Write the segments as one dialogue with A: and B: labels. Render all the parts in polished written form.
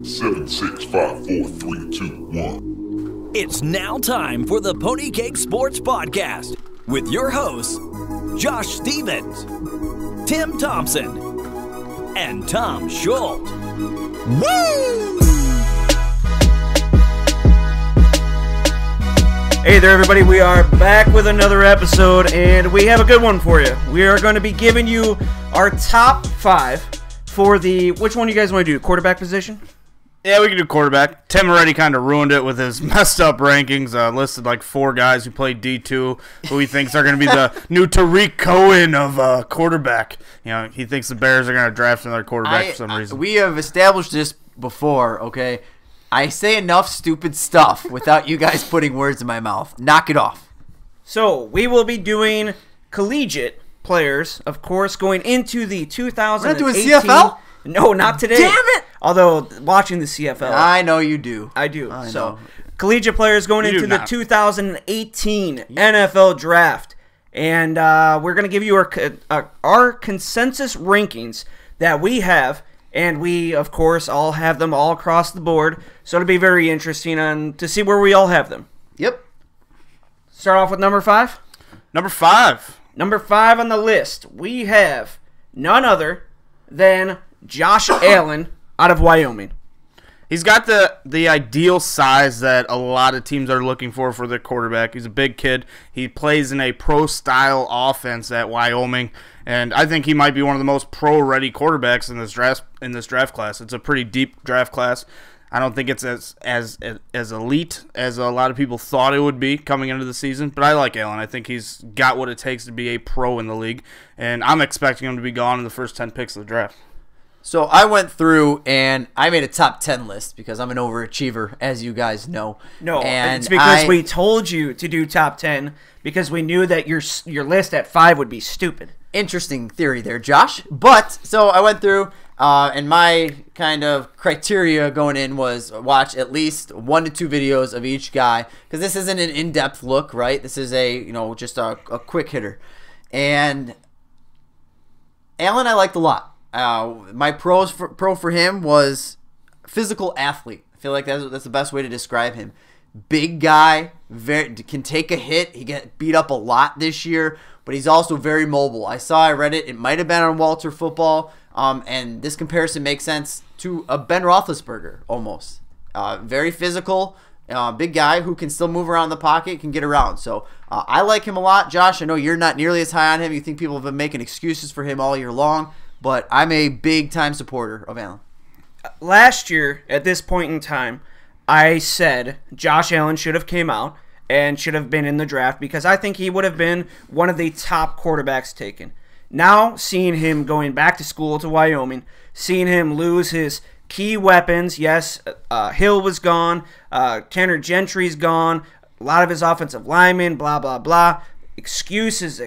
A: Seven, 6, 5, 4, 3, 2, 1.
B: It's now time for the Keg Sports Podcast with your hosts, Josh Stevens, Tim Thompson, and Tom Schultz. Woo!
C: Hey there, everybody. We are back with another episode, and we have a good one for you. We are going to be giving you our top 5 for the... Which one do you guys want to do? Quarterback position?
D: Yeah, we can do quarterback. Tim already kind of ruined it with his messed up rankings. Listed like 4 guys who played D2 who he thinks are going to be the new Tariq Cohen of quarterback. You know, he thinks the Bears are going to draft another quarterback for some reason.
E: We have established this before, okay? I say enough stupid stuff without you guys putting words in my mouth. Knock it off.
C: So, we will be doing collegiate players, of course, going into the 2018...
E: We're not doing CFL?
C: No, not today.
E: Damn it!
C: Although, watching the CFL.
E: I know you do.
C: I do.
E: I
C: so,
E: know.
C: collegiate players going into the 2018 NFL Draft. And we're going to give you our consensus rankings that we have. And we, of course, all have them all across the board. So it'll be very interesting to see where we all have them.
E: Yep.
C: Start off with number 5.
D: Number 5.
C: Number 5 on the list, we have none other than Josh Allen out of Wyoming.
D: He's got the ideal size that a lot of teams are looking for their quarterback. He's a big kid. He plays in a pro-style offense at Wyoming, and I think he might be one of the most pro-ready quarterbacks in this draft class. It's a pretty deep draft class. I don't think it's as elite as a lot of people thought it would be coming into the season, but I like Allen. I think he's got what it takes to be a pro in the league, and I'm expecting him to be gone in the first 10 picks of the draft.
E: So I went through and I made a top 10 list because I'm an overachiever, as you guys know.
C: No,
E: and
C: it's because we told you to do top 10 because we knew that your list at 5 would be stupid.
E: Interesting theory there, Josh. But, so I went through, and my kind of criteria going in was watch at least 1 to 2 videos of each guy, because this isn't an in-depth look, right? This is just a quick hitter. And Allen I liked a lot. My pro for him was physical athlete. I feel like that's the best way to describe him. Big guy, can take a hit. He got beat up a lot this year, but he's also very mobile. I read it. It might have been on Walter Football, and this comparison makes sense to a Ben Roethlisberger almost. Very physical, big guy who can still move around the pocket, can get around. So I like him a lot. Josh, I know you're not nearly as high on him. You think people have been making excuses for him all year long. But I'm a big-time supporter of Allen.
C: Last year, at this point in time, I said Josh Allen should have came out and should have been in the draft because I think he would have been one of the top quarterbacks taken. Now, seeing him going back to school to Wyoming, seeing him lose his key weapons, yes, Hill was gone, Tanner Gentry's gone, a lot of his offensive linemen, blah, blah, blah. Excuses.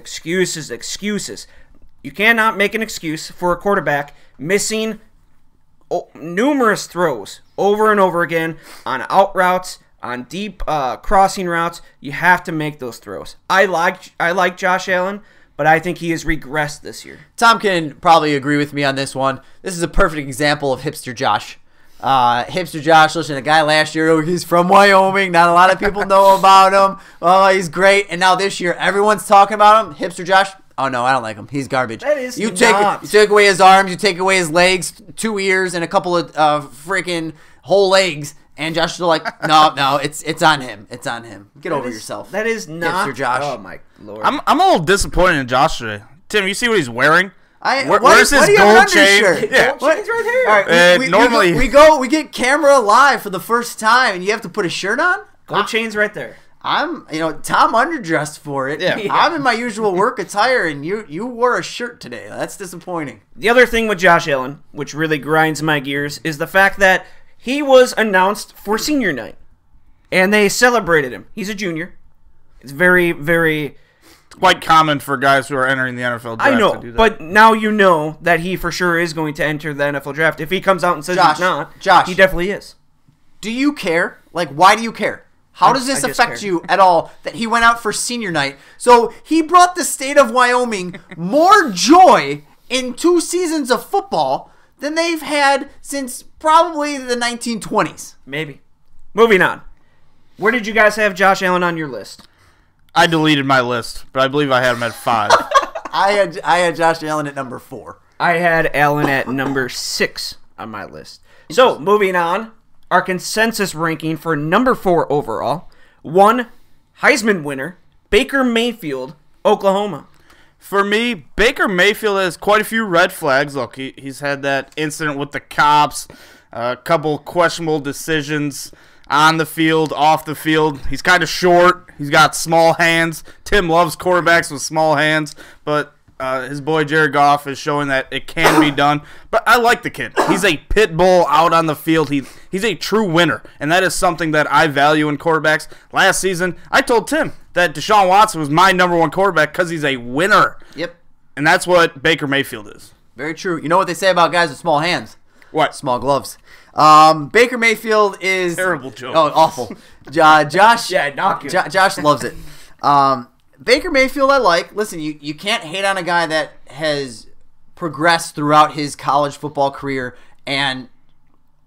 C: You cannot make an excuse for a quarterback missing numerous throws over and over again on out routes, on deep crossing routes. You have to make those throws. I like Josh Allen, but I think he has regressed this year.
E: Tom can probably agree with me on this one. This is a perfect example of hipster Josh. Hipster Josh, listen, a guy last year, he's from Wyoming. Not a lot of people know about him. Oh, he's great. And now this year, everyone's talking about him. Hipster Josh. Oh, no, I don't like him. He's garbage.
C: That is
E: you take away his arms, you take away his legs, 2 ears, and a couple of freaking whole legs, and Josh is like, no, it's on him. It's on him. Get over yourself.
C: That is not.
E: Hipster Josh.
C: Oh, my Lord.
D: I'm a little disappointed in Josh today. Tim, you see what he's wearing?
E: Where's
D: his gold chain?
E: Yeah.
C: Gold chain's right here.
E: All right,
D: normally
E: we get camera live for the first time, and you have to put a shirt on?
C: Gold chain's right there.
E: Tom underdressed for it.
D: Yeah.
E: I'm in my usual work attire, and you wore a shirt today. That's disappointing.
C: The other thing with Josh Allen, which really grinds my gears, is the fact that he was announced for senior night, and they celebrated him. He's a junior. It's very, very...
D: It's quite common for guys who are entering the NFL draft
C: I know,
D: to do that.
C: but now you know that he for sure is going to enter the NFL draft. If he comes out and says he's not, he definitely is.
E: Do you care? Like, why do you care? How does this affect you at all that he went out for senior night? So he brought the state of Wyoming more joy in 2 seasons of football than they've had since probably the 1920s.
C: Maybe. Moving on. Where did you guys have Josh Allen on your list?
D: I deleted my list, but I believe I had him at 5.
E: I had Josh Allen at number 4.
C: I had Allen at number 6 on my list. So, moving on. Our consensus ranking for number 4 overall. 1, Heisman winner, Baker Mayfield, Oklahoma.
D: For me, Baker Mayfield has quite a few red flags. Look, he's had that incident with the cops, a couple questionable decisions on the field, off the field. He's kind of short. He's got small hands. Tim loves quarterbacks with small hands, but his boy Jared Goff is showing that it can be done. But I like the kid. He's a pit bull out on the field. He's a true winner, and that is something that I value in quarterbacks. Last season, I told Tim that Deshaun Watson was my number 1 quarterback because he's a winner.
E: Yep.
D: And that's what Baker Mayfield is.
E: Very true. You know what they say about guys with small hands?
D: What?
E: Small gloves. Baker Mayfield is...
D: Terrible joke.
E: Oh, awful. Josh...
C: Yeah, not good.
E: Josh loves it. Baker Mayfield I like. Listen, you can't hate on a guy that has progressed throughout his college football career and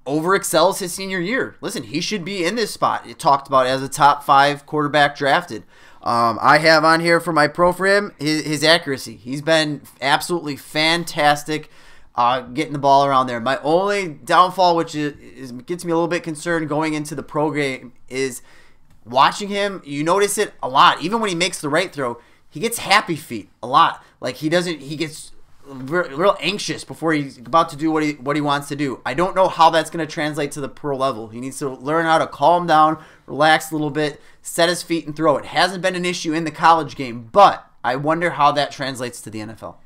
E: overexcels his senior year. Listen, he should be in this spot. It talked about as a top 5 quarterback drafted. I have on here for my pro for him his accuracy. He's been absolutely fantastic getting the ball around there. My only downfall, which gets me a little bit concerned going into the pro game, is watching him. You notice it a lot. Even when he makes the right throw, he gets happy feet a lot. Like he gets real anxious before he's about to do what he wants to do. I don't know how that's going to translate to the pro level. He needs to learn how to calm down, relax a little bit, set his feet and throw. It hasn't been an issue in the college game, but I wonder how that translates to the NFL.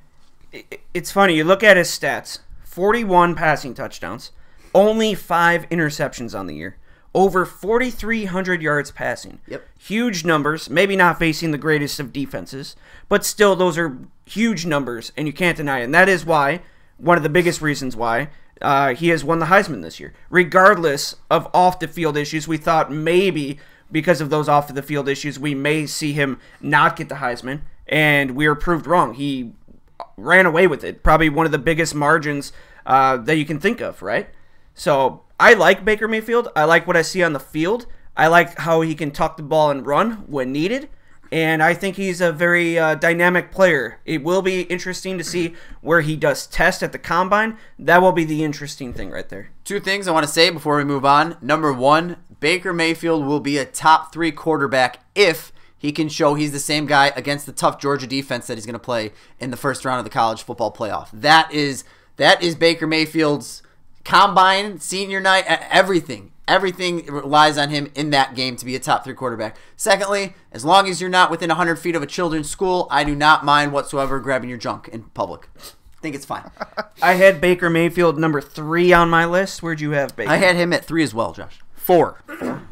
C: It's funny. You look at his stats. 41 passing touchdowns. Only 5 interceptions on the year. Over 4,300 yards passing.
E: Yep. Huge
C: numbers. Maybe not facing the greatest of defenses, but still those are huge numbers, and you can't deny it. And that is why, one of the biggest reasons why, he has won the Heisman this year. Regardless of off-the-field issues, we thought maybe because of those off-the-field issues, we may see him not get the Heisman, and we were proved wrong. He ran away with it. Probably one of the biggest margins that you can think of, right? So I like Baker Mayfield. I like what I see on the field. I like how he can tuck the ball and run when needed. And I think he's a very dynamic player. It will be interesting to see where he does test at the combine. That will be the interesting thing right there.
E: 2 things I want to say before we move on. Number 1, Baker Mayfield will be a top 3 quarterback if he can show he's the same guy against the tough Georgia defense that he's going to play in the first round of the college football playoff. That is Baker Mayfield's combine, senior night, everything relies on him in that game to be a top 3 quarterback. Secondly, as long as you're not within 100 feet of a children's school, I do not mind whatsoever grabbing your junk in public. I think it's fine.
C: I had Baker Mayfield number 3 on my list. Where'd you have Baker?
E: I had him at 3 as well, Josh.
D: 4.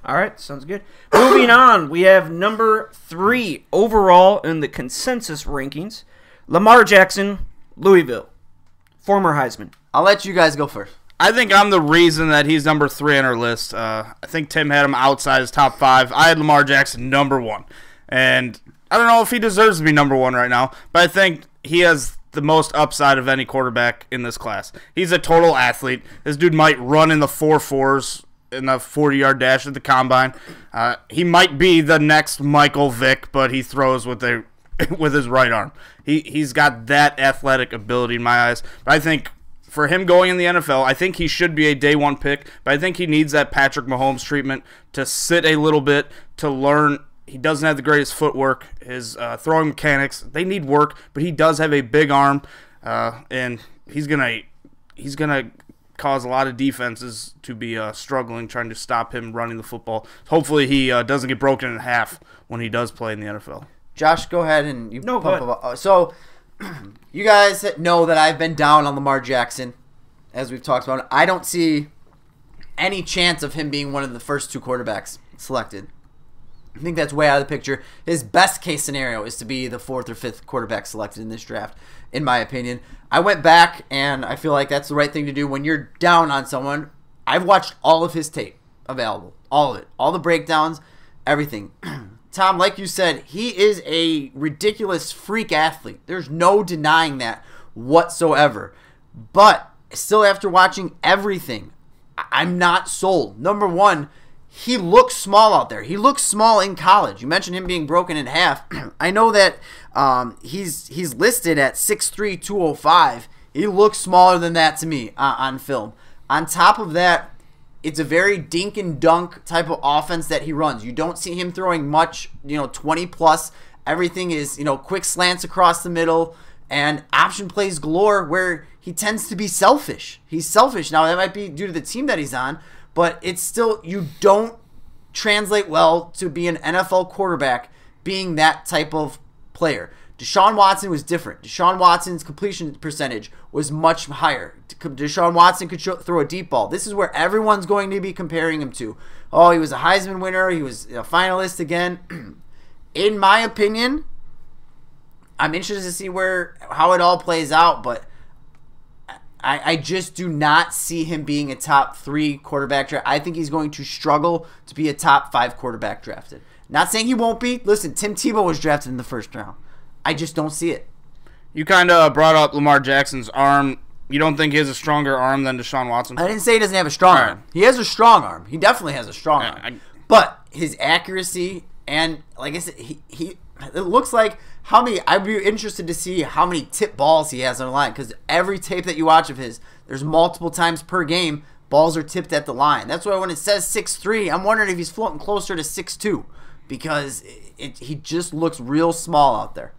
C: All right, sounds good. Moving on, we have number 3 overall in the consensus rankings. Lamar Jackson, Louisville, former Heisman.
E: I'll let you guys go first.
D: I think I'm the reason that he's number 3 on our list. I think Tim had him outside his top 5. I had Lamar Jackson number 1. And I don't know if he deserves to be number 1 right now, but I think he has the most upside of any quarterback in this class. He's a total athlete. This dude might run in the 4.4s in the 40-yard dash at the combine. He might be the next Michael Vick, but he throws with his right arm. He's got that athletic ability in my eyes. But I think for him going in the NFL, I think he should be a day 1 pick, but I think he needs that Patrick Mahomes treatment to sit a little bit, to learn. He doesn't have the greatest footwork. His throwing mechanics, they need work, but he does have a big arm, and he's gonna cause a lot of defenses to be struggling trying to stop him running the football. Hopefully he doesn't get broken in half when he does play in the NFL.
E: Josh, go ahead and you
C: No,
E: pump
C: go
E: up. So you guys know that I've been down on Lamar Jackson, as we've talked about. I don't see any chance of him being one of the first 2 quarterbacks selected. I think that's way out of the picture. His best case scenario is to be the 4th or 5th quarterback selected in this draft, in my opinion. I went back, and I feel like that's the right thing to do when you're down on someone. I've watched all of his tape available. All of it. All the breakdowns, everything. Tom, like you said, he is a ridiculous freak athlete. There's no denying that whatsoever. But still after watching everything, I'm not sold. Number one, he looks small out there. He looks small in college. You mentioned him being broken in half. I know that he's listed at 6'3", 205. He looks smaller than that to me on film. On top of that, it's a very dink and dunk type of offense that he runs. You don't see him throwing much, 20 plus. Everything is, quick slants across the middle and option plays galore where he tends to be selfish. He's selfish. Now, that might be due to the team that he's on, but it's still, you don't translate well to be an NFL quarterback being that type of player. Deshaun Watson was different. Deshaun Watson's completion percentage was much higher. Deshaun Watson could throw a deep ball. This is where everyone's going to be comparing him to. Oh, he was a Heisman winner. He was a finalist again. In my opinion, I'm interested to see how it all plays out, but I just do not see him being a top 3 quarterback draft. I think he's going to struggle to be a top 5 quarterback drafted. Not saying he won't be. Listen, Tim Tebow was drafted in the first round. I just don't see it.
D: You kind of brought up Lamar Jackson's arm. You don't think he has a stronger arm than Deshaun Watson?
E: I didn't say he doesn't have a strong arm. He has a strong arm. He definitely has a strong arm. But his accuracy and, like I said, it looks like I'd be interested to see how many tip balls he has on the line, because every tape that you watch of his, there's multiple times per game balls are tipped at the line. That's why when it says 6'3", I'm wondering if he's floating closer to 6'2", because he just looks real small out there.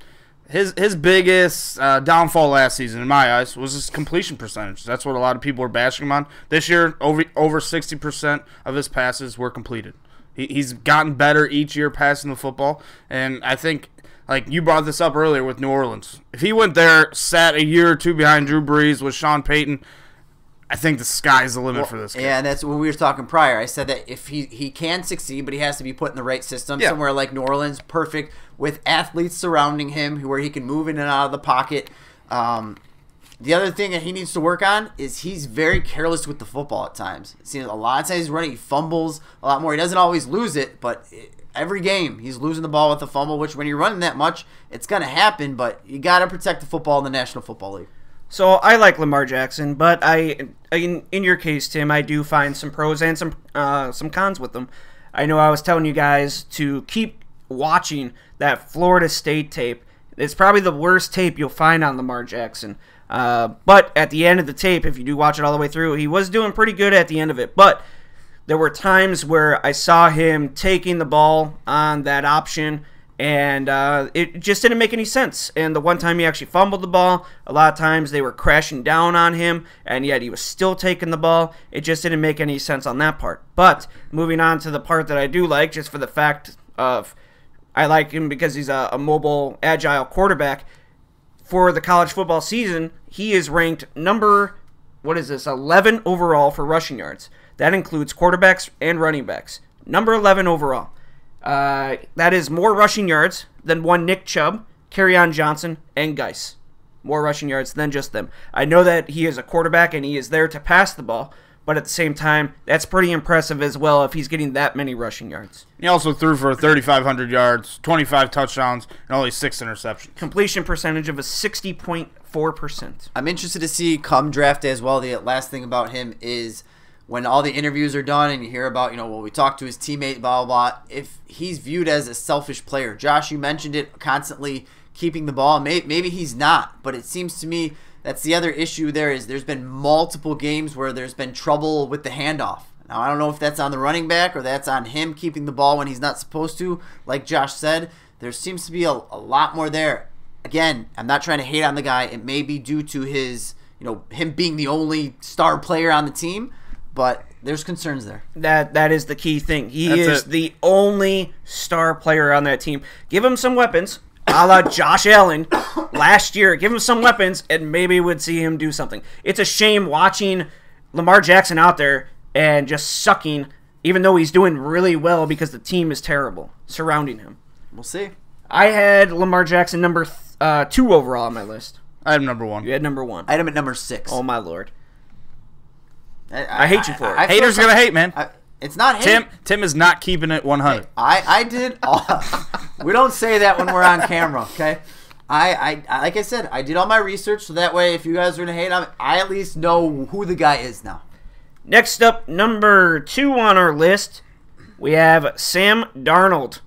D: His biggest downfall last season, in my eyes, was his completion percentage. That's what a lot of people were bashing him on. This year, over 60% of his passes were completed. He's gotten better each year passing the football, and I think, like you brought this up earlier with New Orleans, if he went there, sat a year or two behind Drew Brees with Sean Payton, I think the sky's the limit for this guy.
E: Yeah, and that's what we were talking prior. I said that if he can succeed, but he has to be put in the right system, somewhere like New Orleans, perfect, with athletes surrounding him where he can move in and out of the pocket. The other thing that he needs to work on is he's very careless with the football at times. It seems a lot of times he's running, he fumbles a lot more. He doesn't always lose it, but every game he's losing the ball with a fumble, which when you're running that much, it's going to happen, but you got to protect the football in the National Football League.
C: So I like Lamar Jackson, but in your case, Tim, I do find some pros and some cons with them. I know I was telling you guys to keep watching that Florida State tape. It's probably the worst tape you'll find on Lamar Jackson. But at the end of the tape, if you do watch it all the way through, he was doing pretty good at the end of it. But there were times where I saw him taking the ball on that option, and it just didn't make any sense. And the one time he actually fumbled the ball, a lot of times they were crashing down on him, and yet he was still taking the ball. It just didn't make any sense on that part. But moving on to the part that I do like, just for the fact of I like him because he's a mobile, agile quarterback. For the college football season, he is ranked number 11 overall for rushing yards. That includes quarterbacks and running backs. Number 11 overall. That is more rushing yards than one Nick Chubb, Kerryon Johnson, and Geis. More rushing yards than just them. I know that he is a quarterback and he is there to pass the ball, but at the same time, that's pretty impressive as well if he's getting that many rushing yards.
D: He also threw for 3,500 yards, 25 touchdowns, and only 6 interceptions.
C: Completion percentage of a 60.4%.
E: I'm interested to see come draft day as well. The last thing about him is when all the interviews are done and you hear about, we talked to his teammate, blah, blah, blah, if he's viewed as a selfish player. Josh, you mentioned it, constantly keeping the ball. Maybe he's not, but it seems to me that's the other issue there is there's been multiple games where there's been trouble with the handoff. Now, I don't know if that's on the running back or that's on him keeping the ball when he's not supposed to. Like Josh said, there seems to be a lot more there. Again, I'm not trying to hate on the guy. It may be due to his, him being the only star player on the team, but there's concerns there.
C: That is the key thing. That's the only star player on that team. Give him some weapons, a la Josh Allen last year. Give him some weapons, and maybe we'd see him do something. It's a shame watching Lamar Jackson out there and just sucking, even though he's doing really well because the team is terrible surrounding him.
E: We'll see.
C: I had Lamar Jackson number 2 overall on my list.
D: I had him number 1.
C: You had number 1.
E: I had him at number 6.
C: Oh, my Lord. I hate you for it.
D: Haters gonna hate, man.
E: It's not hate.
D: Tim is not keeping it 100.
E: I did. We don't say that when we're on camera, okay? I like I said, I did all my research, so that way if you guys are going to hate on me, I at least know who the guy is now.
C: Next up, number 2 on our list, we have Sam Darnold,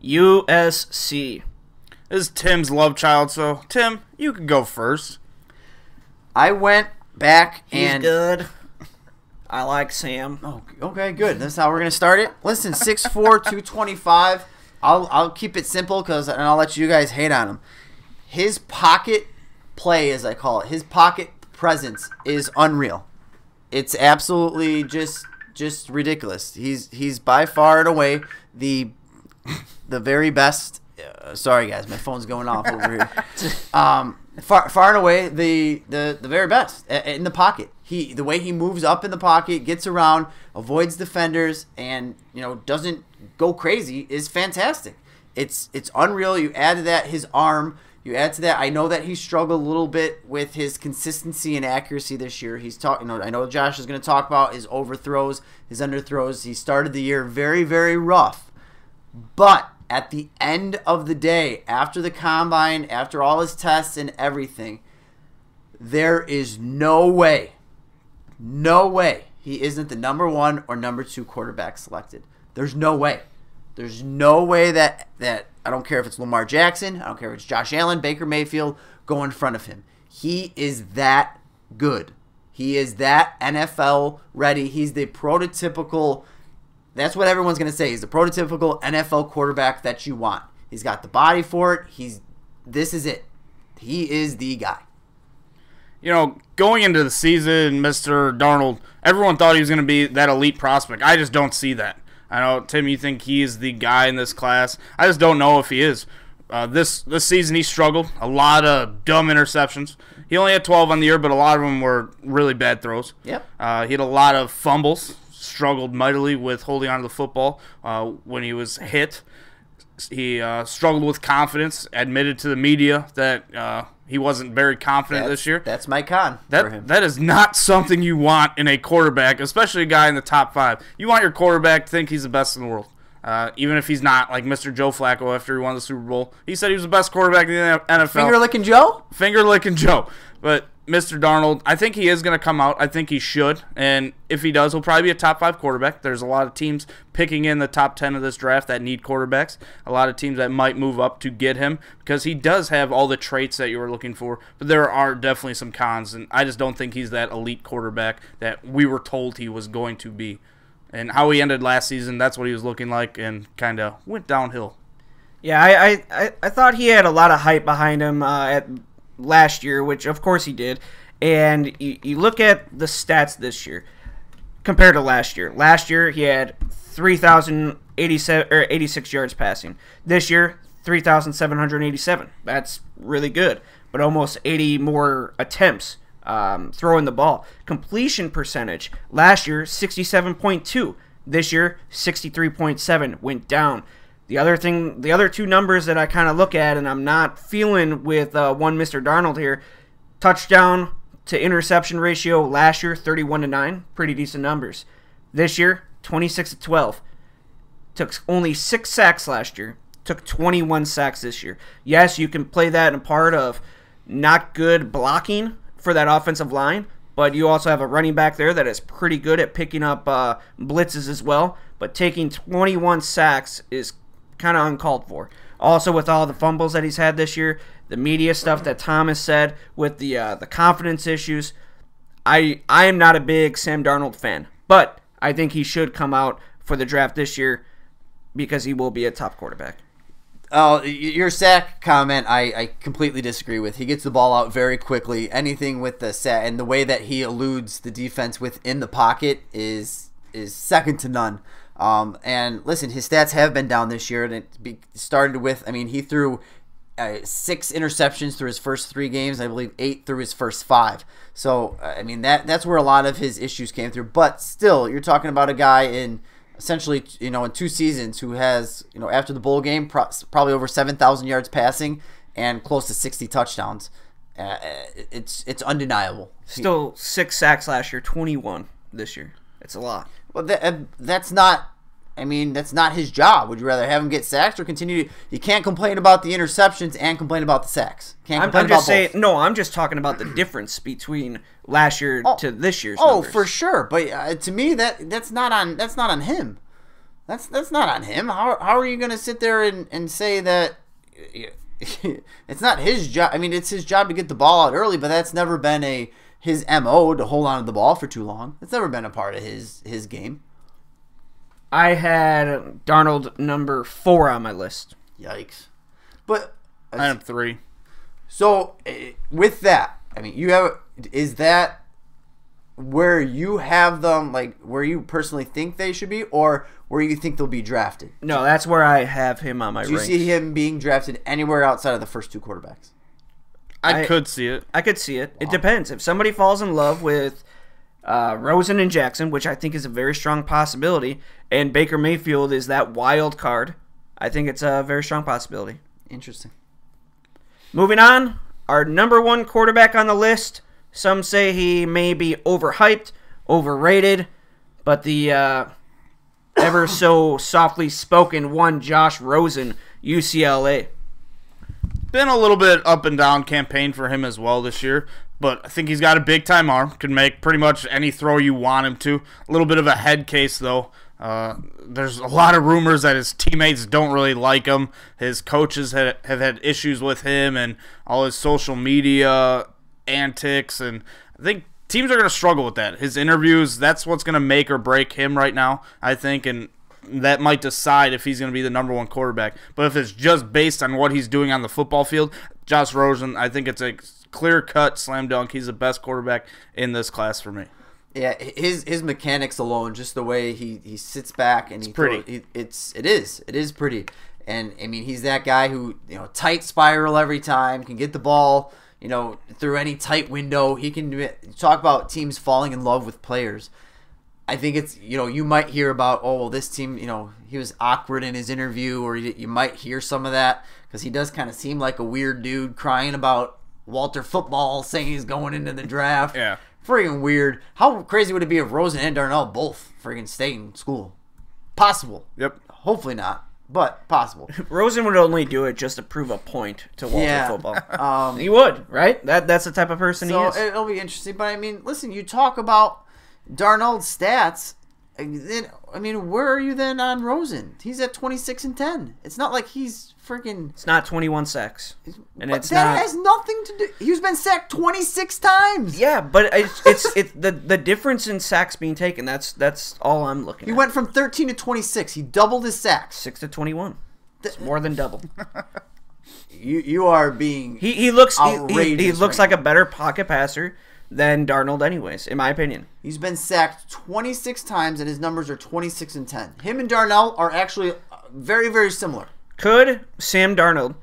C: USC.
D: This is Tim's love child, so Tim, you can go first.
E: I went back
C: He's
E: and...
C: good. I like Sam.
E: Oh, okay, good. That's how we're going to start it. Listen, 6'4", 225. I'll keep it simple and I'll let you guys hate on him. His pocket play, as I call it, his pocket presence is unreal. It's absolutely just ridiculous. He's by far and away the very best. Sorry guys, my phone's going off over here. Far and away the very best in the pocket. The way he moves up in the pocket, gets around, avoids defenders, and doesn't go crazy is fantastic. It's unreal. You add to that his arm. You add to that, I know that he struggled a little bit with his consistency and accuracy this year. He's talking. I know Josh is going to talk about his overthrows, his underthrows. He started the year very, very rough. But at the end of the day, after the combine, after all his tests and everything, there is no way he isn't the number 1 or number 2 quarterback selected. There's no way. There's no way that I don't care if it's Lamar Jackson, I don't care if it's Josh Allen, Baker Mayfield, go in front of him. He is that good. He is that NFL ready. He's the prototypical, that's what everyone's going to say. He's the prototypical NFL quarterback that you want. He's got the body for it. This is it. He is the guy.
D: Going into the season, Mr. Darnold, everyone thought he was going to be that elite prospect. I just don't see that. I know, Tim, you think he is the guy in this class. I just don't know if he is. This season he struggled. A lot of dumb interceptions. He only had 12 on the year, but a lot of them were really bad throws.
E: Yep.
D: He had a lot of fumbles. Struggled mightily with holding on to the football when he was hit. He struggled with confidence. Admitted to the media that he wasn't very confident this year.
E: That's my con for him.
D: That is not something you want in a quarterback, especially a guy in the top 5. You want your quarterback to think he's the best in the world. Even if he's not, like Mr. Joe Flacco after he won the Super Bowl. He said he was the best quarterback in the NFL.
E: Finger-licking Joe?
D: Finger-licking Joe. But Mr. Darnold, I think he is going to come out. I think he should. And if he does, he'll probably be a top 5 quarterback. There's a lot of teams picking in the top 10 of this draft that need quarterbacks. A lot of teams that might move up to get him because he does have all the traits that you were looking for. But there are definitely some cons, and I just don't think he's that elite quarterback that we were told he was going to be. And how he ended last season, that's what he was looking like, and kind of went downhill.
C: Yeah, I thought he had a lot of hype behind him at last year, which of course he did. And you look at the stats this year compared to last year. Last year he had 3,086 yards passing. This year, 3,787. That's really good, but almost 80 more attempts throwing the ball. Completion percentage last year 67.2. This year 63.7. Went down. The other 2 numbers that I kind of look at, and I'm not feeling with one Mr. Darnold here, touchdown to interception ratio last year 31-9, pretty decent numbers. This year 26-12. Took only 6 sacks last year. Took 21 sacks this year. Yes, you can play that in a part of not good blocking for that offensive line, but you also have a running back there that is pretty good at picking up blitzes as well. But taking 21 sacks is kind of uncalled for. Also, with all the fumbles that he's had this year, the media stuff that Thomas said with the confidence issues, I am not a big Sam Darnold fan, but I think he should come out for the draft this year because he will be a top quarterback.
E: Oh, your sack comment, I completely disagree with. He gets the ball out very quickly. Anything with the sack and the way that he eludes the defense within the pocket is second to none. And listen, his stats have been down this year, and it started with, he threw 6 interceptions through his first 3 games. I believe 8 through his first 5. So, that's where a lot of his issues came through. But still, you're talking about a guy in essentially, in 2 seasons who has, after the bowl game, probably over 7,000 yards passing and close to 60 touchdowns. It's undeniable.
C: Still 6 sacks last year, 21 this year. It's a lot.
E: Well, that's not I mean, that's not his job. Would you rather have him get sacks or continue to, you can't complain about the interceptions and complain about the sacks. Can't complain
C: I'm just
E: about
C: saying,
E: both.
C: no, I'm just talking about the difference between last year to this year's
E: Oh,
C: numbers.
E: for sure. But to me, that's not on him. That's not on him. How are you going to sit there and say that it's not his job? I mean, it's his job to get the ball out early, but that's never been his MO to hold on to the ball for too long. It's never been a part of his game.
C: I had Darnold number 4 on my list.
E: Yikes. But
D: I have 3.
E: So with that, I mean, is that where you have them, like where you personally think they should be, or where you think they'll be drafted?
C: No, that's where I have him on my
E: Do you
C: ranks.
E: see him being drafted anywhere outside of the first 2 quarterbacks?
D: I could see it.
C: I could see it. Wow. It depends. If somebody falls in love with Rosen and Jackson, which I think is a very strong possibility, and Baker Mayfield is that wild card, I think it's a very strong possibility.
E: Interesting.
C: Moving on, our number 1 quarterback on the list. Some say he may be overhyped, overrated, but the ever so softly spoken one, Josh Rosen, UCLA.
D: Been a little bit up and down campaign for him as well this year, but I think he's got a big time arm. Can make pretty much any throw you want him to. A little bit of a head case though. There's a lot of rumors that his teammates don't really like him. His coaches have had issues with him and all his social media antics, and I think teams are going to struggle with that. His interviews, that's what's going to make or break him right now, I think, and that might decide if he's going to be the number 1 quarterback. But if it's just based on what he's doing on the football field, Josh Rosen, I think it's a clear-cut slam dunk. He's the best quarterback in this class for me.
E: Yeah, his mechanics alone, just the way he sits back and
D: it's pretty.
E: It is pretty. And I mean, he's that guy who, tight spiral every time, can get the ball, through any tight window. He can talk about teams falling in love with players. I think it's, you might hear about, oh, well, this team, he was awkward in his interview, or you might hear some of that because he does kind of seem like a weird dude crying about Walter football, saying he's going into the draft.
D: Yeah.
E: Friggin' weird. How crazy would it be if Rosen and Darnell both friggin' stayed in school? Possible.
D: Yep.
E: Hopefully not, but possible.
C: Rosen would only do it just to prove a point to Walter football.
E: He
C: He would, right? That's the type of person he is.
E: it'll be interesting. But I mean, listen, you talk about Darnold's stats. Then, I mean, where are you then on Rosen? He's at 26-10. It's not like he's freaking.
C: It's not 21 sacks, and
E: But that has nothing to do. He's been sacked 26 times.
C: Yeah, but it's the difference in sacks being taken. That's all I'm looking at.
E: He went from 13 to 26. He doubled his sacks.
C: 6 to 21. It's more than double.
E: You are being.
C: He looks
E: outrageous
C: he looks
E: right
C: like a better pocket passer than Darnold, anyways, in my opinion.
E: He's been sacked 26 times, and his numbers are 26-10. Him and Darnell are actually very, very similar.
C: Could Sam Darnold,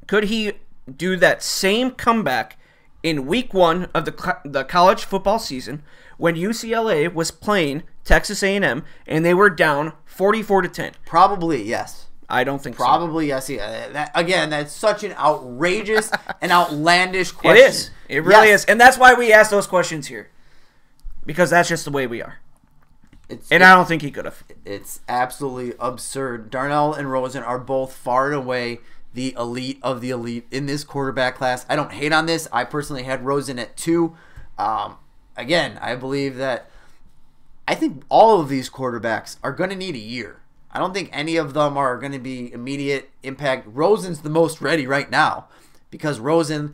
C: could he do that same comeback in week 1 of the college football season when UCLA was playing Texas A&M and they were down 44-10?
E: Probably, yes.
C: I don't think
E: Probably, yes. Again, that's such an outrageous and outlandish question.
C: It is. It really is. And that's why we ask those questions here. Because that's just the way we are. I don't think he could have.
E: It's absolutely absurd. Darnell and Rosen are both far and away the elite of the elite in this quarterback class. I don't hate on this. I personally had Rosen at 2. Again, I believe that I think all of these quarterbacks are going to need a year. I don't think any of them are going to be immediate impact. Rosen's the most ready right now because Rosen,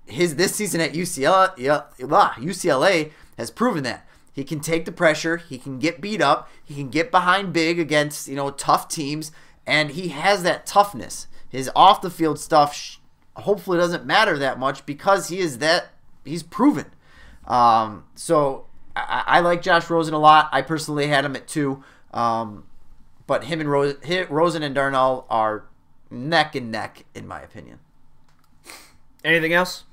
E: this season at UCLA has proven that. He can take the pressure. He can get beat up. He can get behind big against, tough teams. And he has that toughness. His off-the-field stuff hopefully doesn't matter that much because he's proven. So I like Josh Rosen a lot. I personally had him at 2. But him and Rosen and Darnell are neck and neck, in my opinion.
C: Anything else?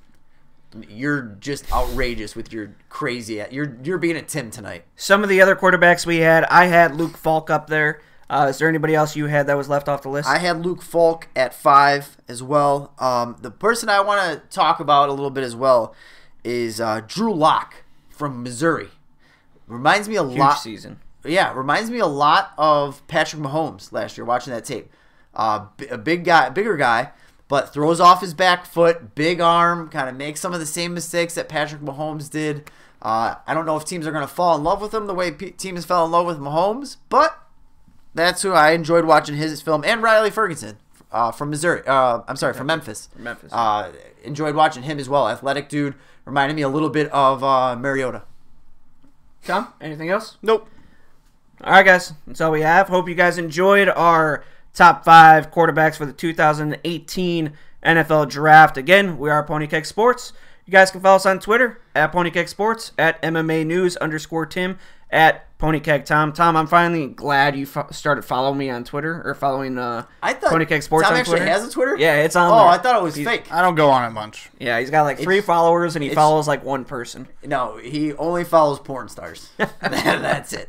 E: You're just outrageous with your crazy. You're being a Tim tonight.
C: Some of the other quarterbacks we had, I had Luke Falk up there. Is there anybody else you had that was left off the list?
E: I had Luke Falk at 5 as well. The person I want to talk about a little bit as well is Drew Lock from Missouri. Reminds me a lot.
C: Huge season.
E: Yeah, reminds me a lot of Patrick Mahomes last year, watching that tape. A bigger guy, but throws off his back foot, big arm, kind of makes some of the same mistakes that Patrick Mahomes did. I don't know if teams are going to fall in love with him the way teams fell in love with Mahomes, but that's who I enjoyed watching his film. And Riley Ferguson from Missouri. From Memphis. Enjoyed watching him as well. Athletic dude. Reminded me a little bit of Mariota.
C: Tom, anything else?
D: Nope.
C: All right, guys. That's all we have. Hope you guys enjoyed our top 5 quarterbacks for the 2018 NFL Draft. Again, we are Pony Keg Sports. You guys can follow us on Twitter at Pony Keg Sports, at MMA News _Tim, at Pony Keg Tom. Tom, I'm finally glad you started following me on Twitter, or following Pony Keg Sports
E: Tom
C: on Twitter.
E: actually has a Twitter?
C: Yeah, it's on
E: there.
C: there.
E: I thought it was fake.
D: I don't go on it much.
C: Yeah, he's got like 3 followers, and he follows like 1 person.
E: No, he only follows porn stars. That's it.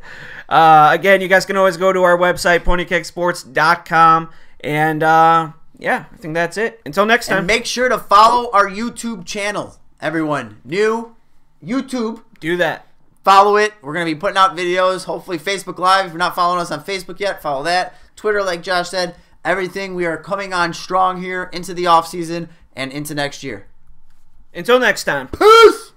C: Again, you guys can always go to our website, ponykegsports.com, and yeah, I think that's it. Until next time.
E: And make sure to follow our YouTube channel, everyone. New YouTube.
C: Do that.
E: Follow it. We're going to be putting out videos. Hopefully Facebook Live. If you're not following us on Facebook yet, follow that. Twitter, like Josh said. Everything. We are coming on strong here into the offseason and into next year.
C: Until next time.
E: Peace!